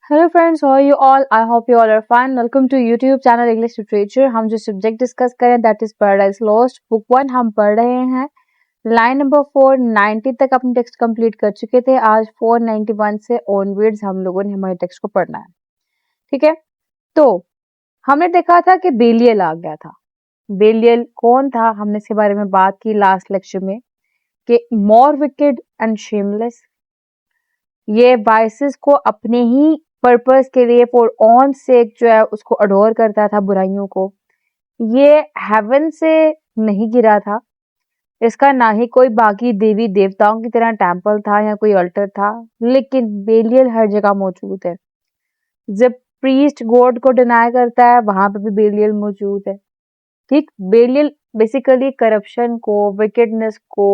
Hello friends, how are you all? I hope you all are fine. Welcome to YouTube channel English Literature. हम जो subject discuss करें that is Paradise Lost. Book 1 हम पढ़ रहे हैं. Line number 490 तक अपने टेक्स्ट कंप्लीट कर चुके थे. आज 491 से ऑनवर्ड्स हम लोगों ने हमारे टेक्स्ट को पढ़ना है. ठीक है, तो हमने देखा था कि बेलियल आ गया था. बेलियल कौन था? हमने इसके बारे में बात की लास्ट लेक्चर में कि मोर विकेड एंड शेमलेस, ये वाइसेस को अपने ही पर्पस के लिए फॉर ऑन सेक जो है उसको अडोर करता था, बुराइयों को. ये हेवन से नहीं गिरा था. इसका ना ही कोई बाकी देवी देवताओं की तरह टेम्पल था या कोई अल्टर था, लेकिन बेलियल हर जगह मौजूद है. जब प्रीस्ट गॉड को डिनाई करता है वहां पे भी बेलियल मौजूद है. ठीक, बेलियल बेसिकली करप्शन को, विकेडनेस को,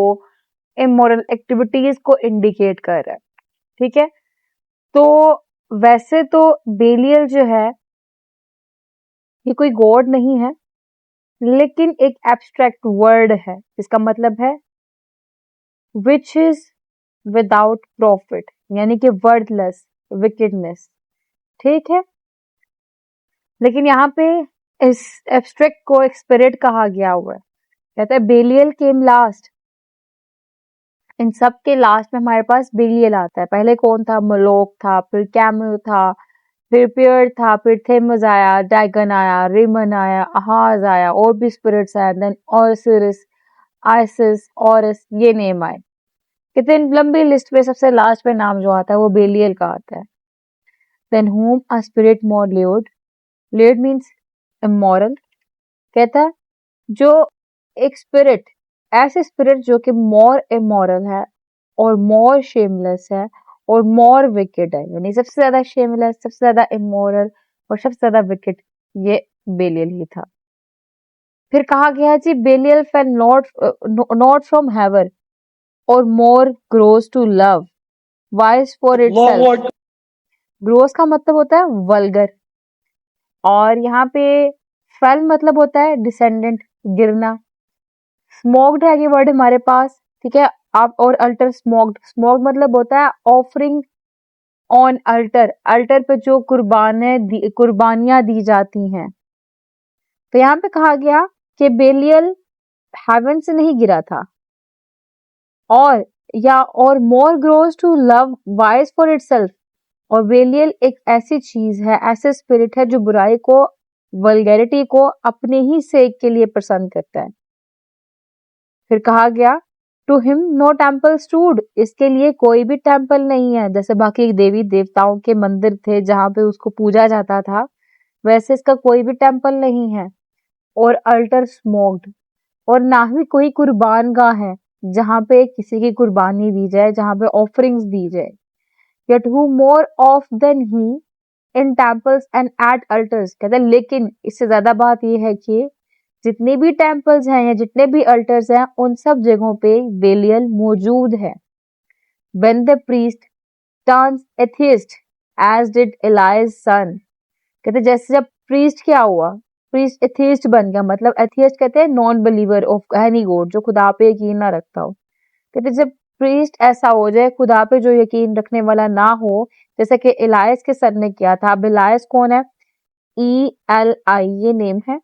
इमोरल एक्टिविटीज को इंडिकेट कर रहा है. ठीक है, तो वैसे तो बेलियल जो है ये कोई गॉड नहीं है, लेकिन एक एब्स्ट्रैक्ट वर्ड है जिसका मतलब है विच इज विदाउट प्रॉफिट, यानी कि वर्थलेस, विकेडनेस. ठीक है, लेकिन यहाँ पे इस एब्स्ट्रैक्ट को एक स्पिरिट कहा गया हुआ है. कहता है बेलियल केम लास्ट. इन सब के लास्ट में हमारे पास बेलियल आता है. पहले कौन था? मलोक था, फिर कैमल था, फिर पियर था, फिर थेमस आया, डैगन आया, रिमन आया, अहाज आया, और भी स्पिरिट्स आए. देन ओसिरिस, आइसिस, ऑरस, ये नेम आए. कितनी लंबी लिस्ट में सबसे लास्ट में नाम जो आता है वो बेलियल का आता है. Then whom a spirit more lured. lured means immoral. कहता है जो एक स्पिरिट, ऐसे स्पिरिट जो कि मोर इमोरल है और मोर शेमलेस है और मोर विकेड है, यानी सबसे ज्यादा शेमलेस, सबसे ज्यादा इमोरल और सबसे ज्यादा विकेड, ये बेलियल ही था. फिर कहा गया जी Belial fell not from heaven और more gross to love vice for itself. Gross का मतलब होता है वल्गर, और यहाँ पे फेल मतलब होता है डिसेंडेंट, गिरना. स्मोक्ड है ये वर्ड हमारे पास. ठीक है, आप और अल्टर स्मोक्ड, स्मोक्ड मतलब होता है ऑफरिंग ऑन अल्टर, अल्टर पे जो कुर्बानियां दी जाती हैं. तो यहाँ पे कहा गया कि बेलियल हेवन से नहीं गिरा था, और more gross to love vice for itself. और बेलियल एक ऐसी चीज है, ऐसे स्पिरिट है जो बुराई को, वल्गैरिटी को अपने ही सेक के लिए पसंद करता है. फिर कहा गया to him no temple stood, इसके लिए कोई भी टेम्पल नहीं है. जैसे बाकी देवी देवताओं के मंदिर थे जहां पे उसको पूजा जाता था, वैसे इसका कोई भी टेम्पल नहीं है. और अल्टर स्मोक्ड, और ना ही कोई कुर्बान गाह है जहां पे किसी की कुर्बानी दी जाए, जहां पे ऑफरिंग्स दी जाए. yet who more of than he in temples and at altars. कहते हैं लेकिन इससे ज्यादा बात यह है कि जितने भी टेम्पल्स हैं या जितने भी अल्टर्स हैं उन सब जगहों पे बेलियल मौजूद है. when the priest turns atheist as did Eli's son. कहते जैसे जब प्रीस्ट क्या हुआ, प्रीस्ट एथिस्ट बन गया. मतलब एथिस्ट कहते हैं non believer of any God, जो खुदा पे यकीन ना रखता हो. कहते जब प्रीस्ट ऐसा हो जाए, खुदा पे जो यकीन रखने वाला ना हो, जैसे कि इलायस के सर ने किया था. अब इलायस कौन है? ELI ये नेम है.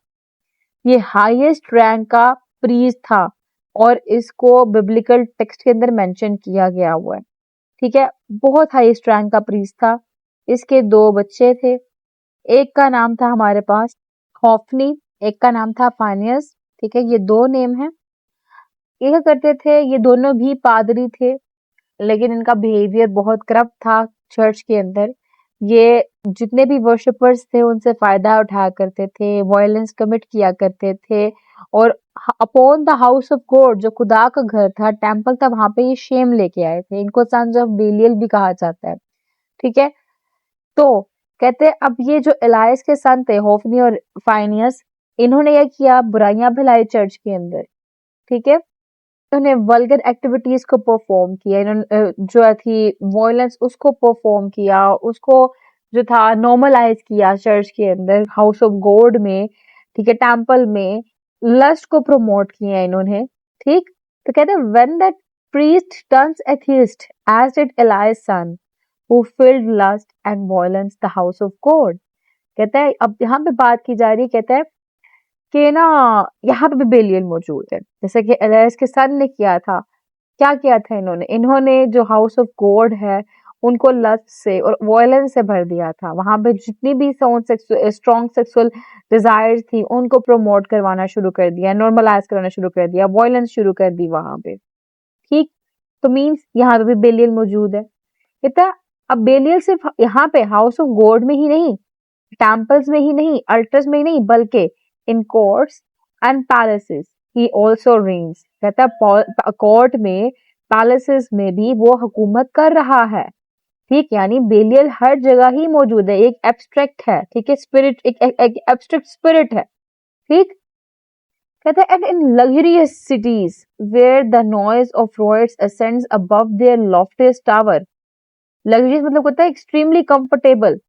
ये हाईएस्ट रैंक का प्रीस्ट था और इसको बिब्लिकल टेक्स्ट के अंदर मेंशन किया गया हुआ है. ठीक है, बहुत हाईएस्ट रैंक का प्रीस्ट था. इसके 2 बच्चे थे. एक का नाम था हमारे पास हॉफनी, एक का नाम था फानियस. ठीक है, ये 2 नेम है. ये क्या करते थे? ये दोनों भी पादरी थे, लेकिन इनका बिहेवियर बहुत करप्ट था चर्च के अंदर. ये जितने भी वर्शिपर्स थे उनसे फायदा उठाया करते थे, वायलेंस कमिट किया करते थे, और upon the house of God, जो खुदा का घर था, टेम्पल था, वहां पे ये शेम लेके आए थे. इनको सन्स ऑफ बेलियल भी कहा जाता है. ठीक है, तो कहते हैं अब ये जो एलाइस के सन थे होफनी और फाइनियस, इन्होंने क्या किया? बुराइयां फैलाई चर्च के अंदर. ठीक है, इन्होंने वल्गर एक्टिविटीज को परफॉर्म किया. इन्होंने जो थी वायलेंस उसको परफॉर्म किया, उसको जो था नॉर्मलाइज किया चर्च के अंदर, हाउस ऑफ गॉड में. ठीक है, टेम्पल में लस्ट को प्रमोट किया इन्होंने. ठीक, तो कहते हैं when that priest turns atheist as did Eli's son, who filled lust and violence the house of God। कहता है अब यहाँ पे बात की जा रही है, कहता है कि ना यहाँ पे भी बेलियल मौजूद है, जैसे कि एलियस के सन ने किया था। क्या किया था इन्होंने जो हाउस ऑफ गॉड है उनको लस्ट से और वायलेंस से भर दिया था। वहां पे जितनी भी स्ट्रॉन्ग सेक्सुअल डिजायर्स थी उनको प्रमोट करवाना शुरू कर दिया, नॉर्मलाइज करवाना शुरू कर दिया, वायलेंस शुरू कर दी वहां पे। ठीक, तो मीन्स यहाँ पे भी बेलियल मौजूद है। कहता अब बेलियल सिर्फ यहाँ पे हाउस ऑफ गॉड में ही नहीं, टेम्पल्स में ही नहीं, अल्टर्स में ही नहीं, बल्कि in courts and palaces he also reigns। कहता है कोर्ट में, पैलेसेस में भी वो हुकूमत कर रहा है। ठीक, यानी बेलियल हर जगह ही मौजूद है, एक एब्स्ट्रैक्ट है। ठीक है, स्पिरिट, एक एब्स्ट्रैक्ट स्पिरिट है। ठीक, कहते हैं and in luxurious cities where the noise of riots ascends above their loftiest tower. Luxurious मतलब होता है एक्सट्रीमली कंफर्टेबल।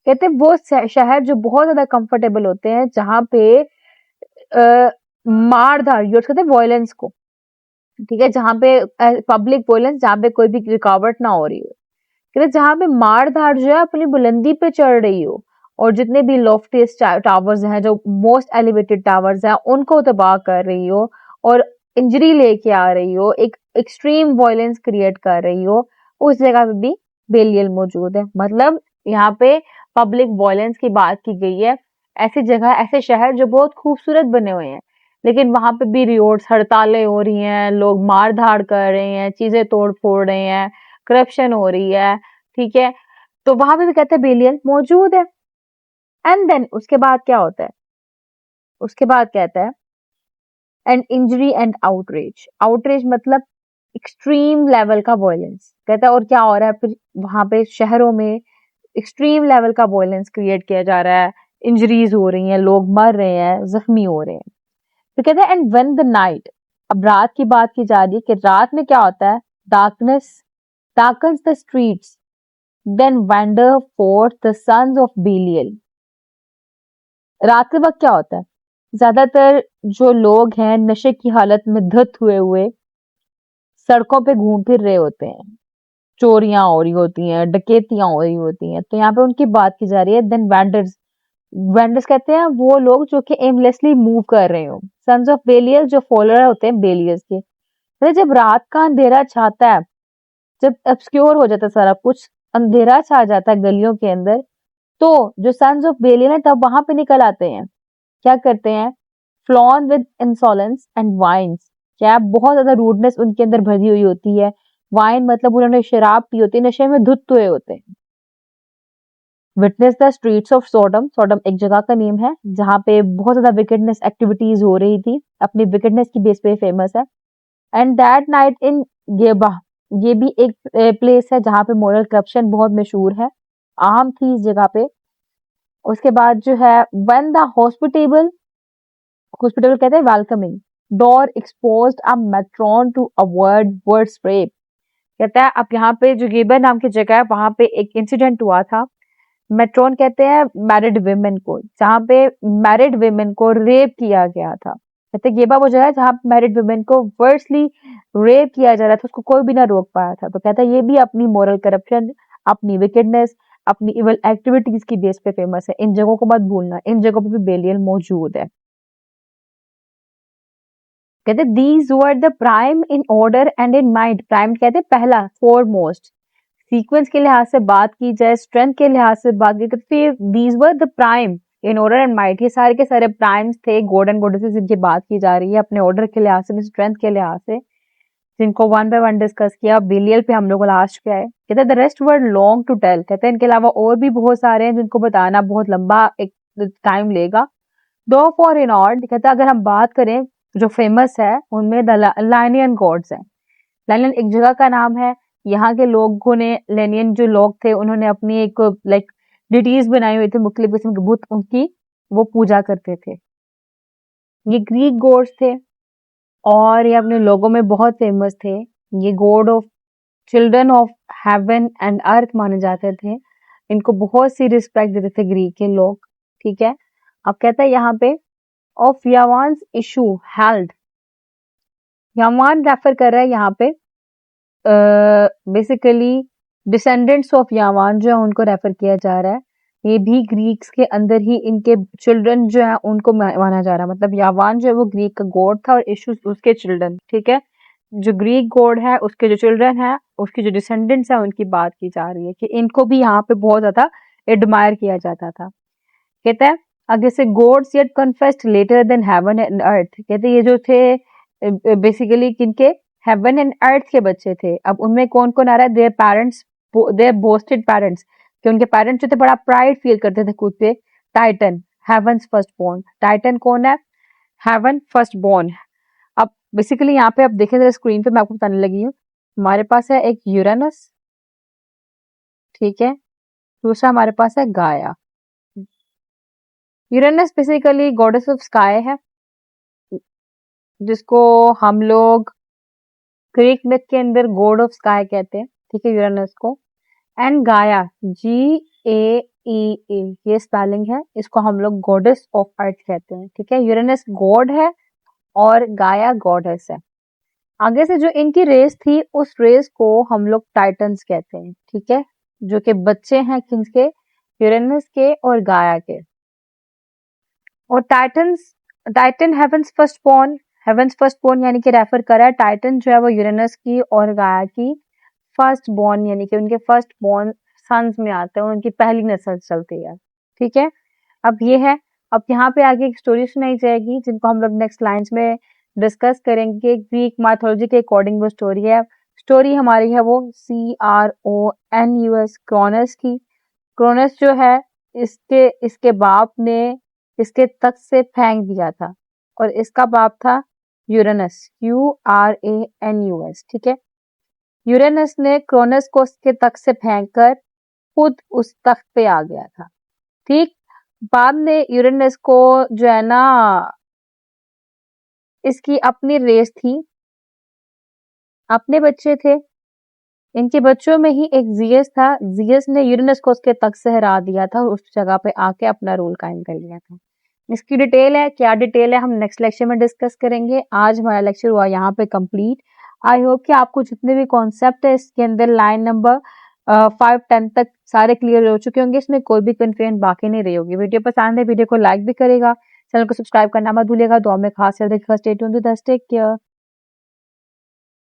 कहते हैं वो शहर जो बहुत ज्यादा कंफर्टेबल होते हैं, जहां पे मारधार यूज कहते हैं वायलेंस को। ठीक है, जहां पे पब्लिक वायलेंस, जहां पे कोई भी रुकावट ना हो रही हो। कहते हैं जहां पे मारधार जो है अपनी बुलंदी पे चढ़ रही हो और जितने भी लॉफ्टिएस्ट टावर्स हैं, जो मोस्ट एलिवेटेड टावर्स हैं, उनको तबाह कर रही हो और इंजरी लेके आ रही हो, एक एक्सट्रीम वायलेंस क्रिएट कर रही हो, उस जगह पे भी बेलियल मौजूद है। मतलब यहाँ पे पब्लिक वायलेंस की बात की गई है। ऐसी जगह, ऐसे शहर जो बहुत खूबसूरत बने हुए हैं, लेकिन वहां पे भी रिवोट्स, हड़तालें हो रही हैं, लोग मार धाड़ कर रहे हैं, चीजें तोड़ फोड़ रहे हैं, करप्शन हो रही है। ठीक है, तो वहां पे भी कहते हैं बेलियल मौजूद है। एंड देन उसके बाद क्या होता है, उसके बाद कहता है and injury and outreach. Outreach मतलब एक्सट्रीम लेवल का वायलेंस। कहता है और क्या हो रहा है फिर वहां पे शहरों में, एक्सट्रीम लेवल का वायलेंस क्रिएट किया जा रहा है, इंजरीज हो रही हैं, लोग मर रहे हैं, जख्मी हो रहे हैं। तो कहते हैं एंड व्हेन द नाइट, अब रात की बात की जा रही है कि रात में क्या होता है, darkness darkens the streets, then wander forth the sons of Belial। रात के वक्त क्या होता है, ज्यादातर जो लोग हैं नशे की हालत में धुत हुए हुए सड़कों पे घूम फिर रहे होते हैं, चोरियां हो रही होती हैं, डकैतियां हो रही होती हैं। तो यहाँ पे उनकी बात की जा रही है। देन वेंडर्स, वेंडर्स कहते हैं वो लोग जो कि एमलेसली मूव कर रहे हो। सन्स ऑफ बेलियल जो फॉलोअर होते हैं बेलियस के। तो जब रात का अंधेरा छाता है, जब ऑब्सक्योर हो जाता है सारा कुछ, अंधेरा छा जाता है गलियों के अंदर, तो जो सन्स ऑफ बेलियल है तब वहां पे निकल आते हैं। क्या करते हैं, flown with insolence and wines. क्या बहुत ज्यादा रूडनेस उनके अंदर भरी हुई होती है। वाइन मतलब उन्होंने शराब पी होती है, नशे में धुत हुए होते हैं। Witness the streets of सोडम। सोडम एक जगह का नेम है जहाँ पे बहुत ज्यादा विकेडनेस एक्टिविटीज हो रही थी, अपनी विकेडनेस की बेस पे फेमस है। एंड दैट नाइट इन गेबा, ये भी एक प्लेस है जहाँ पे मोरल करप्शन बहुत मशहूर है, आम थी इस जगह पे। उसके बाद जो है व्हेन द हॉस्पिटेबल, हॉस्पिटल कहते हैं welcoming door exposed a matron to avoid worse rape. कहता है अब यहाँ पे जो गेबर नाम की जगह है वहां पे एक इंसिडेंट हुआ था। मेट्रोन कहते हैं मैरिड विमेन को, जहाँ पे मैरिड विमेन को रेप किया गया था। कहते हैं गेबा वो जगह है जहाँ मैरिड विमेन को वर्सली रेप किया जा रहा था, उसको कोई भी ना रोक पाया था। तो कहता है ये भी अपनी मोरल करप्शन, अपनी विकेडनेस, अपनी इवल एक्टिविटीज की बेस पे फेमस है। इन जगहों को मत भूलना, इन जगहों पे भी बेलियल मौजूद है। कहते these were the prime in order and in mind. Prime कहते पहला, फोरमोस्ट। सीक्वेंस के लिहाज से बात की जाए, स्ट्रेंथ के लिहाज से बात की, तो फिर these were the prime in order and might. ये सारे के सारे प्राइम्स थे, गॉड एंड गॉडेसेस जिनकी बात की जा रही है अपने ऑर्डर के लिहाज से, स्ट्रेंथ के लिहाज से, जिनको वन बाय वन डिस्कस किया। बेलियल पे हम लोग लास्ट पे आए। कहते हैं the rest were long to tell. कहते हैं इनके अलावा और भी बहुत सारे हैं जिनको बताना बहुत लंबा एक टाइम लेगा। दो फॉर इन ऑर्ड, कहते हैं अगर हम बात करें जो फेमस है उनमें द लाइनियन गॉड्स हैं। लाइनियन एक जगह का नाम है। यहाँ के लोगों ने, लेनियन जो लोग थे, उन्होंने अपनी एक लाइक डिटीज बनाई हुई थी, मुख्तलिफ किस्म के बुत उनकी वो पूजा करते थे। ये ग्रीक गॉड्स थे और ये अपने लोगों में बहुत फेमस थे। ये God of children of haven and अर्थ माने जाते थे। इनको बहुत सी रिस्पेक्ट देते थे ग्रीक के लोग। ठीक है, अब कहता है यहाँ पे of Javan's issue held. Javan refer कर रहा है यहाँ पे बेसिकली डिसेंडेंट्स ऑफ यावान जो है उनको रेफर किया जा रहा है। ये भी ग्रीक्स के अंदर ही इनके चिल्ड्रन जो है उनको माना जा रहा है। मतलब यावान जो है वो ग्रीक का गॉड था और इशू उसके चिल्ड्रन, ठीक है। जो ग्रीक गॉड है उसके जो चिल्ड्रन है, उसके जो डिसेंडेंट्स है, उनकी बात की जा रही है कि इनको भी यहाँ पे बहुत ज्यादा एडमायर किया जाता था। कहता है आगे से gods yet confessed later than heaven and earth. कहते ये जो थे बेसिकली किनके, हेवन एंड अर्थ के बच्चे थे। अब उनमें कौन कौन आ रहा है, their parents, their boasted parents, कि उनके पेरेंट्स जो थे बड़ा प्राइड फील करते थे खुद पे। Titan, heaven's first born. Titan कौन है, हेवन फर्स्ट बॉर्न। अब बेसिकली यहाँ पे आप देखें जरा स्क्रीन पे, मैं आपको बताने लगी हूँ। हमारे पास है एक यूरेनस, ठीक है, दूसरा हमारे पास है गाया। Uranus basically goddess of sky है, जिसको हम लोग ग्रीक मिथ के अंदर गॉड ऑफ स्काई कहते हैं, ठीक है, यूरेनस को। एंड गाया, GAEA, ये स्पेलिंग है, इसको हम लोग गॉडेस ऑफ अर्थ कहते हैं, ठीक है। यूरेनस गॉड है और गाया गॉडेस है। आगे से जो इनकी रेस थी उस रेस को हम लोग टाइटन्स कहते हैं, ठीक है, जो कि बच्चे हैं किसके, यूरेनस के और गाया के। और Titan heaven's first born, heaven's first born यानी कि रेफर करा है, टाइटन जो है वो यूरेनस की और गाया की फर्स्ट बॉर्न यानी कि उनके फर्स्ट बॉर्न सन्स में आते हैं, उनकी पहली नस्ल चलती है, ठीक है। अब ये है, अब यहाँ पे आगे एक स्टोरी सुनाई जाएगी जिनको हम लोग नेक्स्ट लाइन्स में डिस्कस करेंगे। ग्रीक माइथोलॉजी के अकॉर्डिंग वो स्टोरी है। स्टोरी हमारी है वो CRONUS, क्रोनस की। क्रोनस जो है इसके इसके बाप ने इसके तख्त से फेंक दिया था और इसका बाप था यूरेनस, URANUS, ठीक है। यूरेनस ने क्रोनस को उसके तख्त से फेंक कर खुद उस तख्त पे आ गया था, ठीक। बाद में यूरेनस को जो है ना, इसकी अपनी रेस थी, अपने बच्चे थे, इनके बच्चों में ही एक जियस था। जियस ने यूरेनस को उसके तख्त से हरा दिया था और उस जगह पे आके अपना रूल कायम कर लिया था। इसकी डिटेल है, क्या डिटेल है हम नेक्स्ट लेक्चर में डिस्कस करेंगे। आज हमारा लेक्चर हुआ यहाँ पे कंप्लीट। आई होप कि आपको जितने भी कॉन्सेप्ट है इसके अंदर लाइन नंबर 5-10 तक सारे क्लियर हो चुके होंगे, इसमें कोई भी कंफ्यूजन बाकी नहीं रही होगी। वीडियो पसंद है वीडियो को लाइक भी करेगा, चैनल को सब्सक्राइब करना मत भूलिएगा। दुआ में खास याद रखिएगा। Stay tuned to the take care.